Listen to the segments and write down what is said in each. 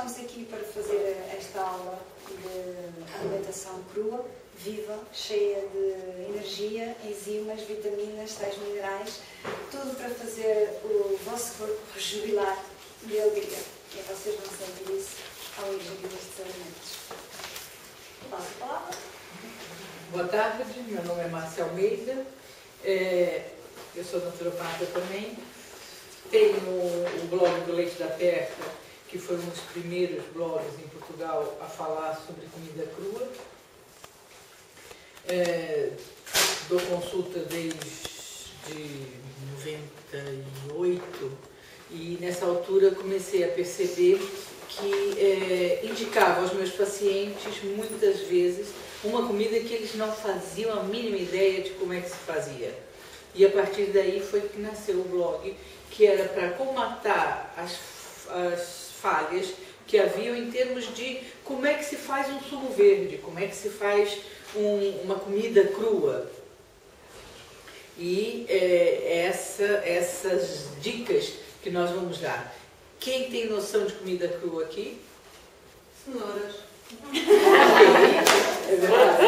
estamos aqui para fazer esta aula de alimentação crua, viva, cheia de energia, enzimas, vitaminas, sais minerais, tudo para fazer o vosso corpo rejubilar de alegria. E vocês vão sentir isso ao ingerir estes alimentos. Passo a palavra. Boa tarde, meu nome é Márcia Almeida, eu sou naturopata também. Tenho o blog do Leite da Terra, que foi um dos primeiros blogs em Portugal a falar sobre comida crua. Dou consulta desde 98 e nessa altura comecei a perceber que indicava aos meus pacientes muitas vezes uma comida que eles não faziam a mínima ideia de como é que se fazia. E a partir daí foi que nasceu o blog, que era para comatar as falhas que haviam em termos de como é que se faz um sumo verde, como é que se faz uma comida crua. E essas dicas que nós vamos dar. Quem tem noção de comida crua aqui? Cenouras. É verdade.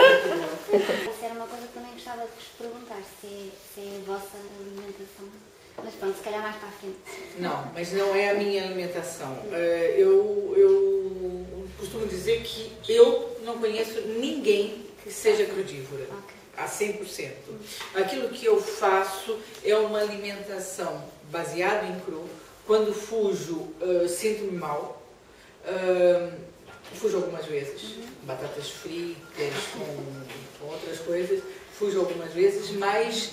Isso era uma coisa que também gostava de vos perguntar, se é a vossa alimentação. Mas pronto, se calhar mais para a frente. Não, mas não é a minha alimentação. Eu costumo dizer que eu não conheço ninguém que seja crudívora. Okay. A 100%. Aquilo que eu faço é uma alimentação baseada em cru. Quando fujo, sinto-me mal. Fujo algumas vezes, batatas fritas, com outras coisas. Fujo algumas vezes, mas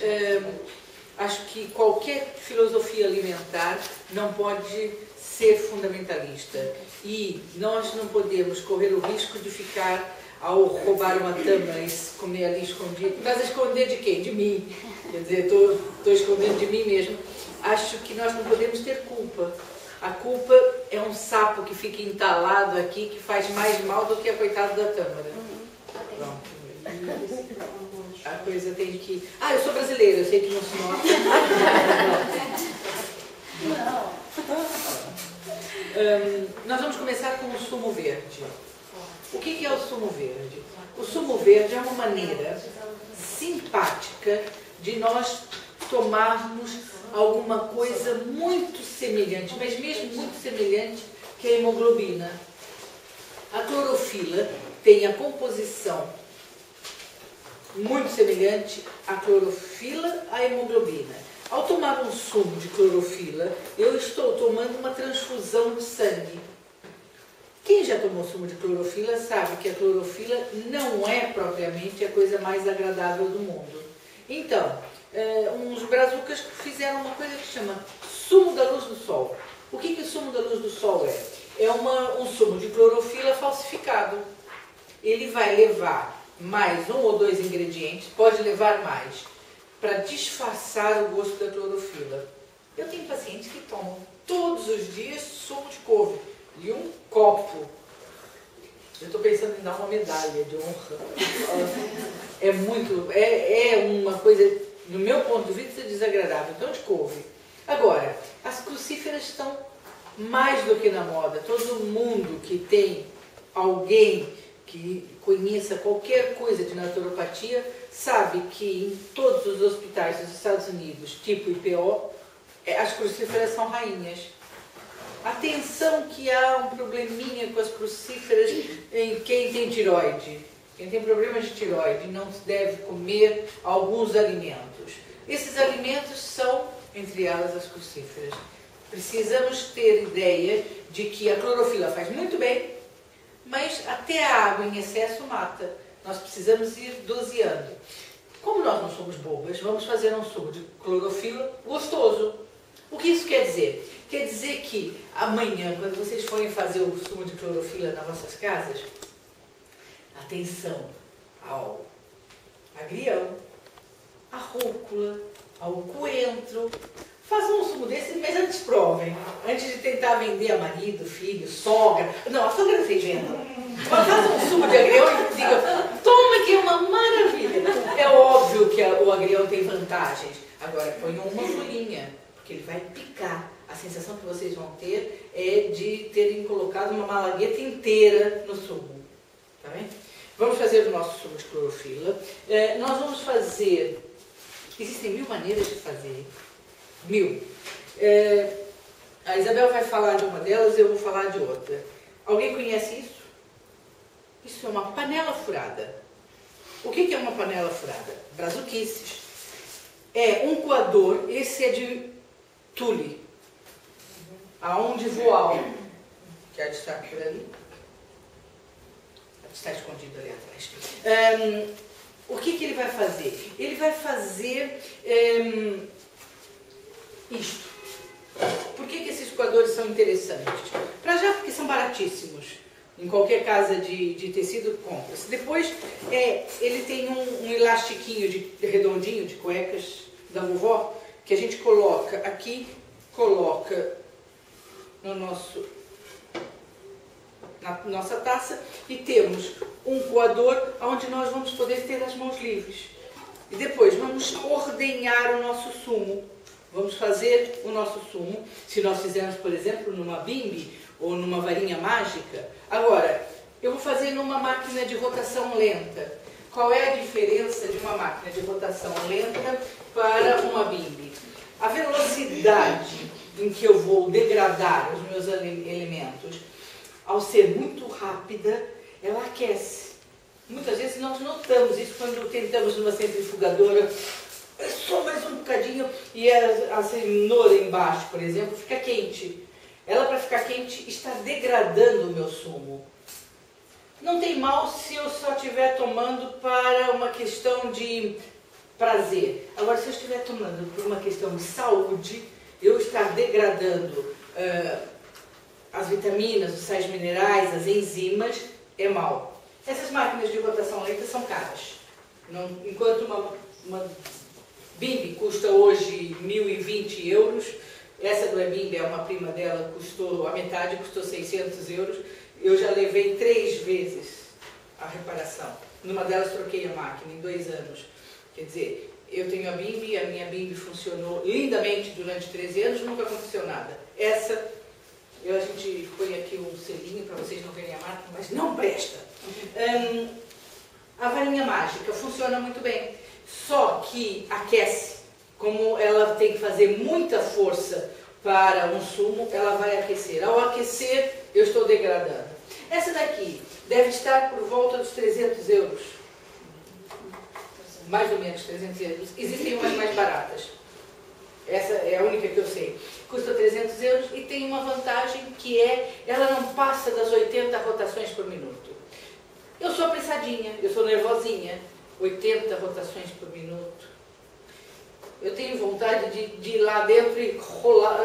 acho que qualquer filosofia alimentar não pode ser fundamentalista. E nós não podemos correr o risco de ficar, ao roubar uma tâmara e comer ali escondido. Mas esconder de quem? De mim. Quer dizer, estou escondendo de mim mesmo. Acho que nós não podemos ter culpa. A culpa é um sapo que fica entalado aqui, que faz mais mal do que a coitada da tâmara. Pronto. A coisa tem que... Ah, eu sou brasileira, eu sei que não se nota. Nós vamos começar com o sumo verde. O que é o sumo verde? O sumo verde é uma maneira simpática de nós tomarmos alguma coisa muito semelhante, mas mesmo muito semelhante, que é a hemoglobina. A clorofila tem a composição muito semelhante à clorofila, à hemoglobina. Ao tomar um sumo de clorofila, eu estou tomando uma transfusão de sangue. Quem já tomou sumo de clorofila sabe que a clorofila não é propriamente a coisa mais agradável do mundo. Então, uns brazucas fizeram uma coisa que chama sumo da luz do sol. O que o sumo da luz do sol é? É um sumo de clorofila falsificado. Ele vai levar mais um ou dois ingredientes, pode levar mais, para disfarçar o gosto da clorofila. Eu tenho pacientes que tomam todos os dias sumo de couve, e um copo. Eu estou pensando em dar uma medalha de honra. É uma coisa, no meu ponto de vista, desagradável. Então, de couve. Agora, as crucíferas estão mais do que na moda. Todo mundo que tem alguém que conheça qualquer coisa de naturopatia sabe que em todos os hospitais dos Estados Unidos, tipo IPO, as crucíferas são rainhas. Atenção que há um probleminha com as crucíferas em quem tem tireoide. Quem tem problemas de tireoide não deve comer alguns alimentos. Esses alimentos são, entre elas, as crucíferas. Precisamos ter ideia de que a clorofila faz muito bem, mas até a água em excesso mata. Nós precisamos ir doseando. Como nós não somos bobas, vamos fazer um sumo de clorofila gostoso. O que isso quer dizer? Quer dizer que amanhã, quando vocês forem fazer o sumo de clorofila nas vossas casas, atenção ao agrião, à rúcula, ao coentro. Façam um sumo desse, mas antes provem. Antes de tentar vender a marido, filho, sogra. Não, a sogra não fez venda. Mas façam um sumo de agrião e digam, toma que é uma maravilha. É óbvio que o agrião tem vantagens. Agora, ponham uma folhinha, porque ele vai picar. A A sensação que vocês vão ter é de terem colocado uma malagueta inteira no sumo. Tá bem? Vamos fazer o nosso sumo de clorofila. Nós vamos fazer... Existem 1000 maneiras de fazer. 1000. A Isabel vai falar de uma delas, eu vou falar de outra. Alguém conhece isso? Isso é uma panela furada. O que é uma panela furada? Brazuquices. É um coador, esse é de tule, aonde voal, que é de estar por ali, está escondido ali atrás. O que ele vai fazer? Ele vai fazer isto. Por que esses coadores são interessantes? Para já, porque são baratíssimos. Em qualquer casa de tecido, compra-se. Depois, ele tem um elastiquinho redondinho de cuecas da vovó, que a gente coloca aqui, coloca no na nossa taça, e temos um coador onde nós vamos poder ter as mãos livres. E depois vamos ordenhar o nosso sumo. Vamos fazer o nosso sumo, se nós fizermos, por exemplo, numa bimbi ou numa varinha mágica. Agora, eu vou fazer numa máquina de rotação lenta. Qual é a diferença de uma máquina de rotação lenta para uma bimbi? A velocidade em que eu vou degradar os meus elementos, ao ser muito rápida, ela aquece. Muitas vezes nós notamos isso quando tentamos numa centrifugadora, só mais um bocadinho, e a cenoura embaixo, por exemplo, fica quente. Ela, para ficar quente, está degradando o meu sumo. Não tem mal se eu só estiver tomando para uma questão de prazer. Agora, se eu estiver tomando por uma questão de saúde, eu estar degradando as vitaminas, os sais minerais, as enzimas, é mal. Essas máquinas de rotação lenta são caras. Enquanto uma bimbi custa hoje 1.020 euros, essa do bimbi é uma prima dela, custou a metade, custou 600 euros. Eu já levei 3 vezes a reparação. Numa delas troquei a máquina em 2 anos. Quer dizer, eu tenho a minha bimbi funcionou lindamente durante 13 anos, nunca aconteceu nada. Essa, a gente põe aqui um selinho para vocês não verem a máquina, mas não presta. A varinha mágica funciona muito bem, só que aquece. Como ela tem que fazer muita força para um sumo, ela vai aquecer. Ao aquecer, eu estou degradando. Essa daqui deve estar por volta dos 300 euros. Mais ou menos 300 euros. Existem umas mais baratas. Essa é a única que eu sei. Custa 300 euros e tem uma vantagem que ela não passa das 80 rotações por minuto. Eu sou apressadinha, eu sou nervosinha. 80 rotações por minuto. Eu tenho vontade de ir lá dentro e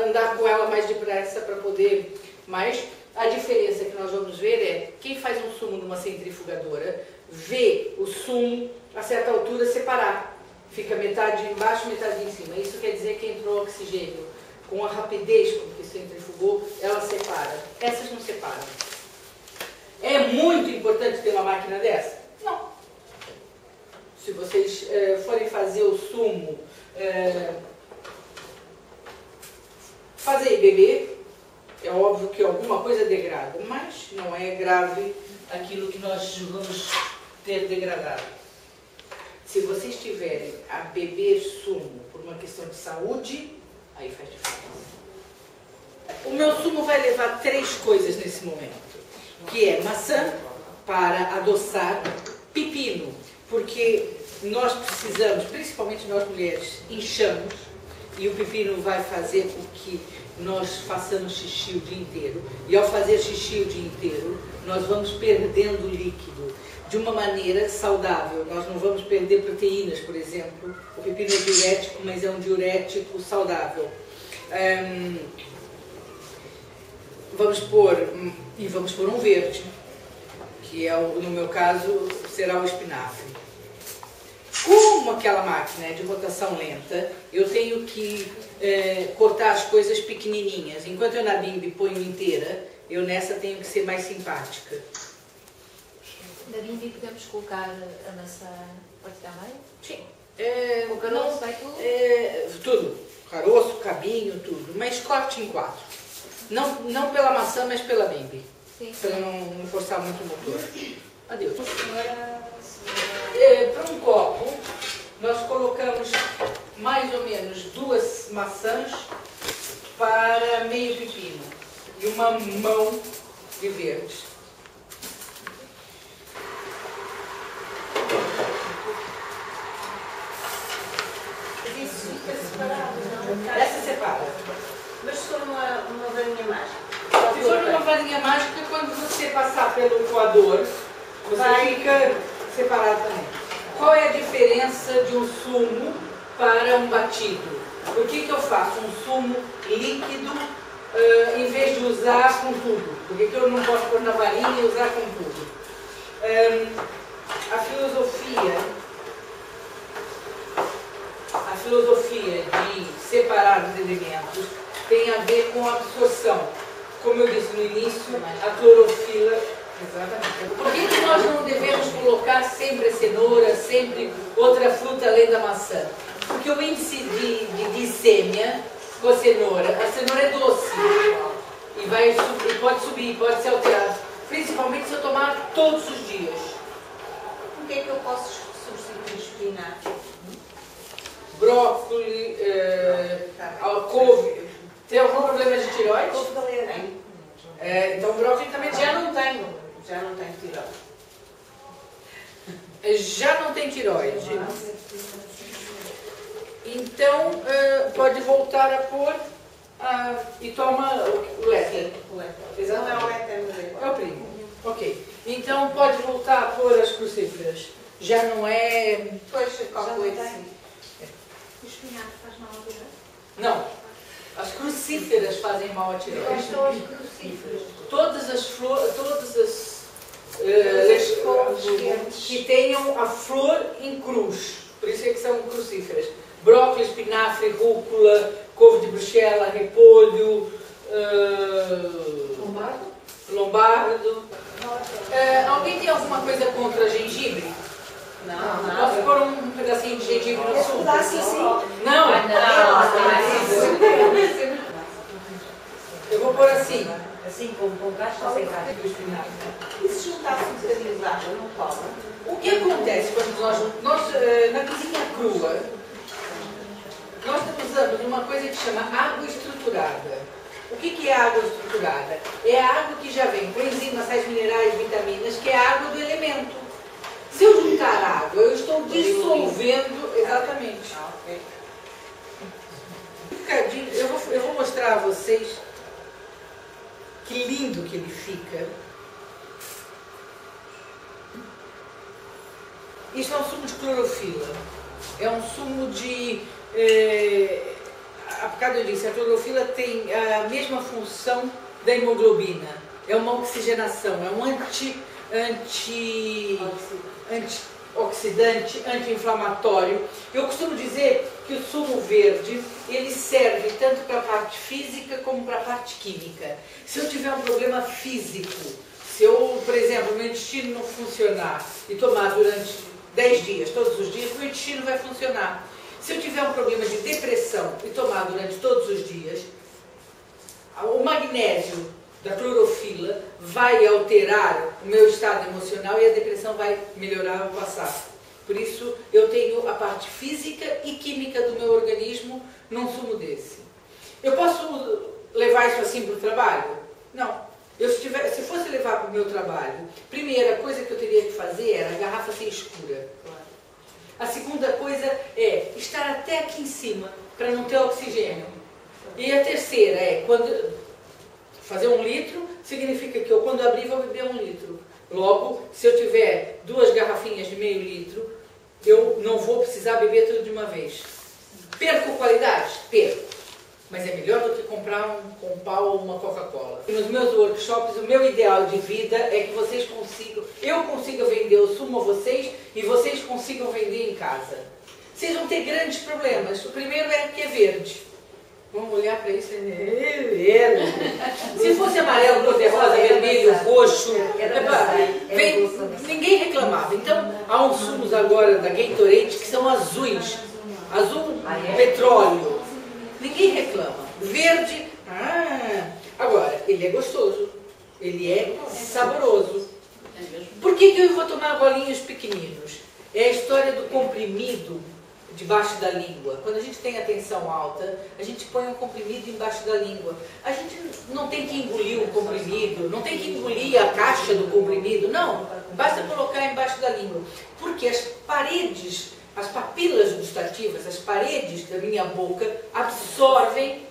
andar com ela mais depressa para poder... Mas a diferença que nós vamos ver é, quem faz um sumo numa centrifugadora, vê o sumo a certa altura separar. Fica metade embaixo, metade em cima. Isso quer dizer que entrou oxigênio. Com a rapidez com que centrifugou, ela separa. Essas não separam. É muito importante ter uma máquina dessa? Não. Se vocês forem fazer o sumo, fazer e beber, é óbvio que alguma coisa degrada, mas não é grave aquilo que nós vamos ter degradado. Se vocês tiverem a beber sumo por uma questão de saúde, aí faz diferença. O meu sumo vai levar 3 coisas nesse momento, que é maçã para adoçar, pepino, porque nós precisamos, principalmente nós mulheres, inchamos, e o pepino vai fazer com que nós façamos xixi o dia inteiro. E ao fazer xixi o dia inteiro, nós vamos perdendo líquido de uma maneira saudável. Nós não vamos perder proteínas, por exemplo. O pepino é diurético, mas é um diurético saudável. Vamos pôr um verde, que no meu caso será o espinafre. Como aquela máquina é de rotação lenta, eu tenho que cortar as coisas pequenininhas. Enquanto eu na bimbi ponho inteira, eu nessa tenho que ser mais simpática. Na bimbi podemos colocar a maçã partida a meio? Sim. O caroço vai tudo? Tudo. Caroço, cabinho, tudo. Mas corte em 4. Não pela maçã, mas pela bimbi. Sim. Para não forçar muito o motor. Adeus. Senhora. Para um copo, nós colocamos mais ou menos 2 maçãs para meio pepino e uma mão de verdes. Isso fica separado, não? Essa separa. Mas se for uma varinha mágica. Se for uma varinha mágica, quando você passar pelo coador, você fica separado também. Qual é a diferença de um sumo para um batido? O que eu faço? Um sumo líquido em vez de usar com tudo? Por que eu não posso pôr na varinha e usar com tudo? A filosofia de separar os elementos tem a ver com a absorção. Como eu disse no início, a clorofila. Exatamente. Por que nós não devemos colocar sempre a cenoura, sempre outra fruta além da maçã? Porque o índice de glicemia com a cenoura é doce. E vai subir, pode subir, pode ser alterado. Principalmente se eu tomar todos os dias. O que é que eu posso substituir espinafre? Brócolis, couve. Tem algum problema de tireoide? Couve galera. Então brócolis também Já não tenho tireoide. Já não tem tireoide. Então pode voltar a pôr e toma o éter. Não é o éter, É o primo. Ok. Então pode voltar a pôr as crucíferas. Já não é. Depois calculei Já não assim. O espinafre faz mal ao tireoide? Não. As crucíferas fazem mal à tireoide. Quais são as crucíferas? Todas as flores, couves que tenham a flor em cruz. Por isso é que são crucíferas. Brócolis, espinafre, rúcula, couve de bruxela, repolho, lombardo. Alguém tem alguma coisa contra gengibre? Não. Posso pôr um pedacinho de gengibre no suco? Não. Eu vou pôr assim. Assim, com casca ou sem casca? E se juntasse um bocadinho de água, não cola? O que acontece quando nós na cozinha crua, nós usamos uma coisa que chama água estruturada. O que é água estruturada? É a água que já vem com enzimas, sais minerais, vitaminas, que é a água do elemento. Se eu juntar água, eu estou dissolvendo, exatamente. Eu vou mostrar a vocês que lindo que ele fica. Isso é um sumo de clorofila. É um sumo de... Por eu disse, a clorofila tem a mesma função da hemoglobina. É uma oxigenação, é um antioxidante, anti-inflamatório. Eu costumo dizer que o sumo verde, ele serve tanto para a parte física como para a parte química. Se eu tiver um problema físico, se eu, por exemplo, meu intestino não funcionar e tomar durante 10 dias, todos os dias, meu intestino vai funcionar. Se eu tiver um problema de depressão e tomar durante todos os dias, o magnésio da clorofila vai alterar o meu estado emocional e a depressão vai melhorar ou passar. Por isso, eu tenho a parte física e química do meu organismo num sumo desse. Eu posso levar isso assim para o trabalho? Não. Se fosse levar para o meu trabalho, primeira coisa que eu teria que fazer era a garrafa ser escura. A segunda coisa é estar até aqui em cima, para não ter oxigênio. E a terceira é, fazer 1 litro, significa que eu, quando abrir, vou beber 1 litro. Logo, se eu tiver 2 garrafinhas de meio litro, eu não vou precisar beber tudo de uma vez. Perco qualidade? Perco. Mas é melhor do que comprar um Compal ou uma Coca-Cola. Nos meus workshops, o meu ideal de vida é que eu consiga vender o sumo a vocês e vocês consigam vender em casa. Vocês vão ter grandes problemas. O primeiro é que é verde. Vamos olhar para isso. É verde. Se fosse amarelo, cor-de-rosa, vermelho, roxo, vem ninguém reclamava. Então, há uns sumos agora da Gatorade que são azuis. Azul petróleo. Ninguém reclama. Verde, agora, ele é gostoso. Ele é saboroso. Por que eu vou tomar golinhos pequeninos? É a história do comprimido debaixo da língua. Quando a gente tem a tensão alta, a gente põe um comprimido embaixo da língua. A gente não tem que engolir o comprimido, não tem que engolir a caixa do comprimido, não. Basta colocar embaixo da língua. Porque as paredes, as papilas gustativas, as paredes da minha boca absorvem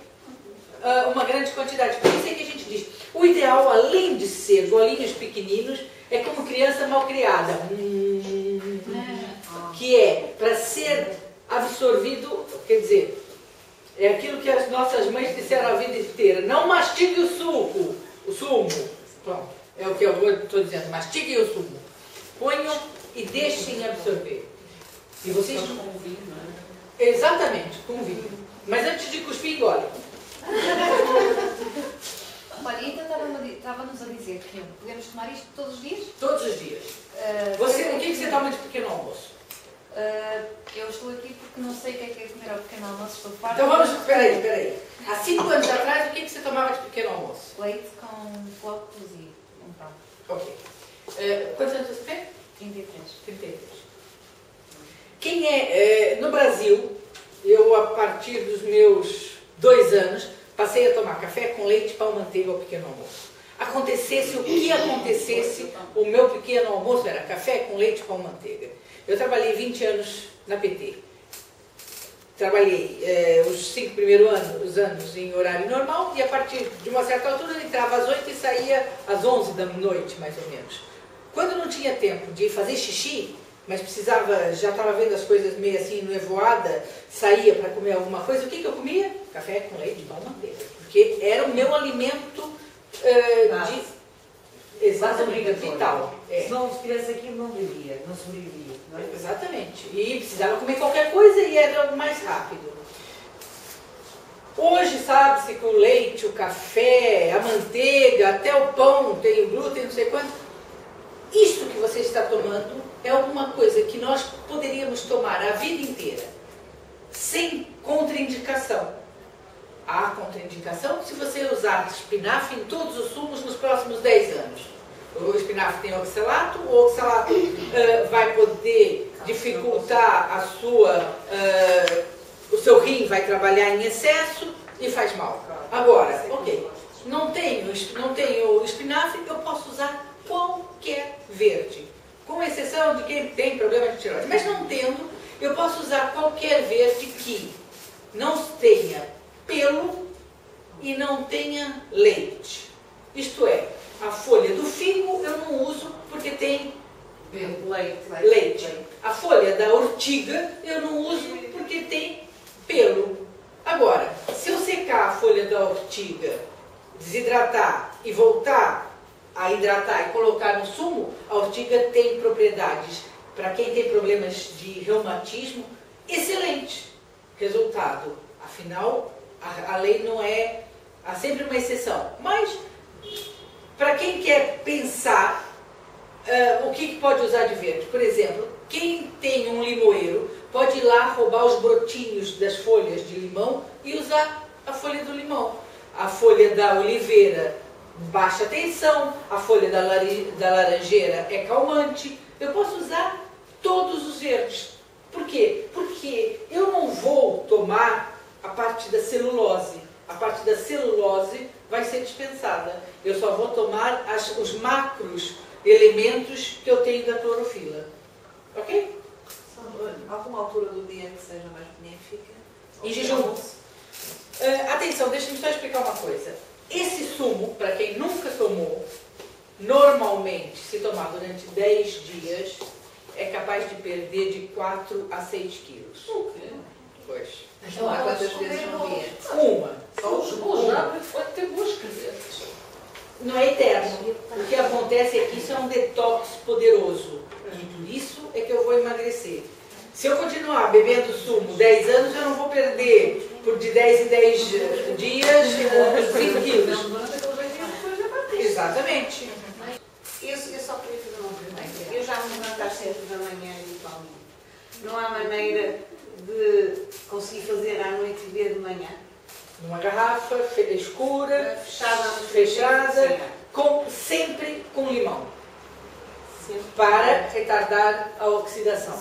uma grande quantidade. Por isso é que a gente diz, o ideal, além de ser golinhos pequeninos, é como criança mal criada. Que é para ser absorvido, quer dizer, é aquilo que as nossas mães disseram a vida inteira. Não mastigue o suco, o sumo. Pronto, é o que eu estou dizendo. Mastigue o sumo. Ponham e deixem absorver. E vocês... Com vinho, não é? Exatamente, com vinho. Mas antes de cuspir, engole. Olha, então estava-nos a dizer que podemos tomar isto todos os dias? Todos os dias. O que você toma de pequeno almoço? Eu estou aqui porque não sei o que é comer ao pequeno almoço, estou farta. Então vamos, peraí. Há 5 anos atrás, o que você tomava de pequeno almoço? Leite com flocos e um pão. Ok. Quantos anos você tem? 33. Quem no Brasil, eu a partir dos meus 2 anos, passei a tomar café com leite, pão, manteiga ao pequeno almoço. Acontecesse o que acontecesse, o meu pequeno almoço era café com leite, pão, manteiga. Eu trabalhei 20 anos na PT. Trabalhei os 5 primeiros anos em horário normal e a partir de uma certa altura eu entrava às 8 e saía às 11 da noite, mais ou menos. Quando não tinha tempo de fazer xixi, mas precisava, já estava vendo as coisas meio assim, nevoada, saía para comer alguma coisa, o que eu comia? Café com leite, pão, manteiga. Porque era o meu alimento exatamente vital. Se não estivesse aqui, não vivia, não sobrevivia. Não é? Exatamente. E precisava comer qualquer coisa e era o mais rápido. Hoje sabe-se que o leite, o café, a manteiga, até o pão tem o glúten, não sei quanto. Isto que você está tomando é alguma coisa que nós poderíamos tomar a vida inteira, sem contraindicação. Há contraindicação se você usar espinafre em todos os sumos nos próximos 10 anos. O espinafre tem oxalato, o oxalato vai poder dificultar o seu rim vai trabalhar em excesso e faz mal. Agora, ok, não tenho espinafre, eu posso usar qualquer verde, com exceção de quem tem problema de tireoide. Mas não tendo, eu posso usar qualquer verde que não tenha pelo e não tenha leite. Isto é, a folha do figo eu não uso porque tem leite. A folha da ortiga eu não uso porque tem pelo. Agora, se eu secar a folha da ortiga, desidratar e voltar a hidratar e colocar no sumo, a ortiga tem propriedades, para quem tem problemas de reumatismo, excelente. Resultado, afinal, a lei não é, há sempre uma exceção, mas para quem quer pensar o que pode usar de verde, por exemplo, quem tem um limoeiro pode ir lá roubar os brotinhos das folhas de limão e usar a folha do limão. A folha da oliveira, baixa tensão, a folha da laranjeira é calmante. Eu posso usar todos os verdes. Por quê? Porque eu não vou tomar a parte da celulose. A parte da celulose vai ser dispensada. Eu só vou tomar os macros elementos que eu tenho da clorofila. Ok? Alguma altura do dia que seja mais benéfica? Em jejum. Atenção, deixa-me só explicar uma coisa. Esse sumo, para quem nunca tomou, normalmente, se tomar durante 10 dias, é capaz de perder de 4 a 6 quilos. O quê? Pois. Então há quantas vezes no dia? Uma. Só os bons, pode ter boas cabeças. Não é eterno. O que acontece é que isso é um detox poderoso. E por isso é que eu vou emagrecer. Se eu continuar bebendo sumo 10 anos, eu não vou perder por de 10 em 10 dias 5 quilos. Exatamente. Eu só queria fazer uma pergunta. me levanto às 7 da manhã habitualmente. Não há maneira de conseguir fazer à noite e beber de manhã? Numa garrafa escura, Fechada. sempre com limão. Sempre. Para retardar a oxidação.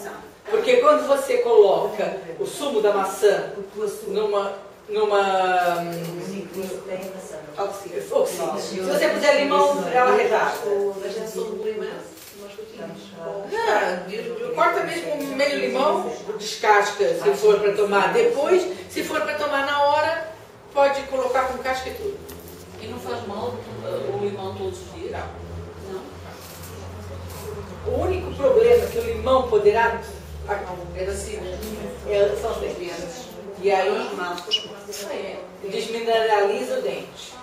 Porque quando você coloca o sumo da maçã numa Oxida. se você puser limão, ela retarda. A gente só do limão, nós curtimos. Corta mesmo meio limão, descasca se for para tomar depois. Se for para tomar na hora, pode colocar com casca e tudo. E não faz mal o limão todos os dias? Não. O único problema que o limão poderá são os dentes. E aí desmineraliza o dente.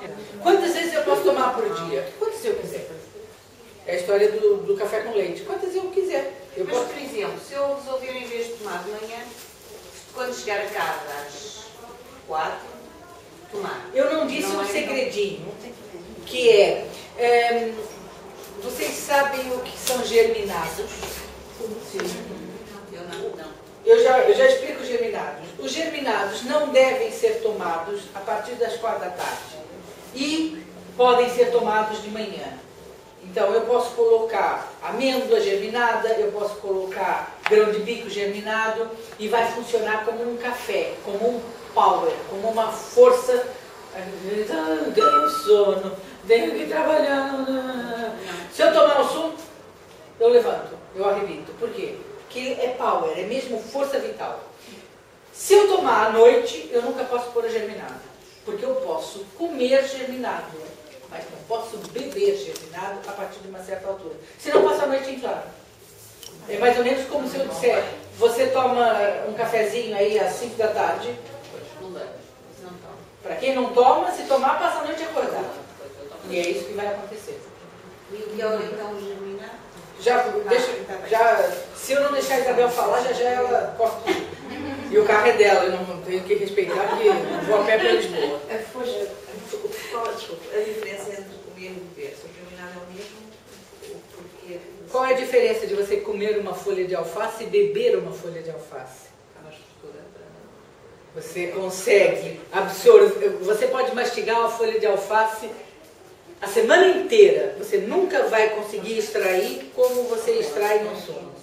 Quantas vezes eu posso tomar por dia? Quantas eu quiser. É a história do café com leite. Quantas eu quiser. Mas, por exemplo, se eu resolver, em vez de tomar de manhã, quando chegar a casa às 4, tomar. Eu não disse um segredinho, que vocês sabem o que são germinados? Eu já explico os germinados. Os germinados não devem ser tomados a partir das 4 da tarde. E podem ser tomados de manhã. Então, eu posso colocar amêndoa germinada, eu posso colocar grão de bico germinado e vai funcionar como um café, como um power, como uma força. Tenho sono, tenho que trabalhar. Se eu tomar o sumo, eu levanto, eu arrebito. Por quê? Porque é power, é mesmo força vital. Se eu tomar à noite, eu nunca posso pôr germinado. Porque eu posso comer germinado, mas não posso beber germinado a partir de uma certa altura. Senão eu passo a noite inflado. É mais ou menos como se eu disser, você toma um cafezinho aí às 5 da tarde. Para quem não toma, se tomar, passa a noite acordado. E é isso que vai acontecer. E o que é então germinar? Se eu não deixar a Isabel falar, já ela corta tudo. E o carro é dela, eu não tenho que respeitar, porque vou a pé para Lisboa. A diferença entre comer e beber? Se o germinado é o mesmo, porque... Qual é a diferença de você comer uma folha de alface e beber uma folha de alface? Você consegue absorver, você pode mastigar uma folha de alface a semana inteira. Você nunca vai conseguir extrair como você extrai no sumo.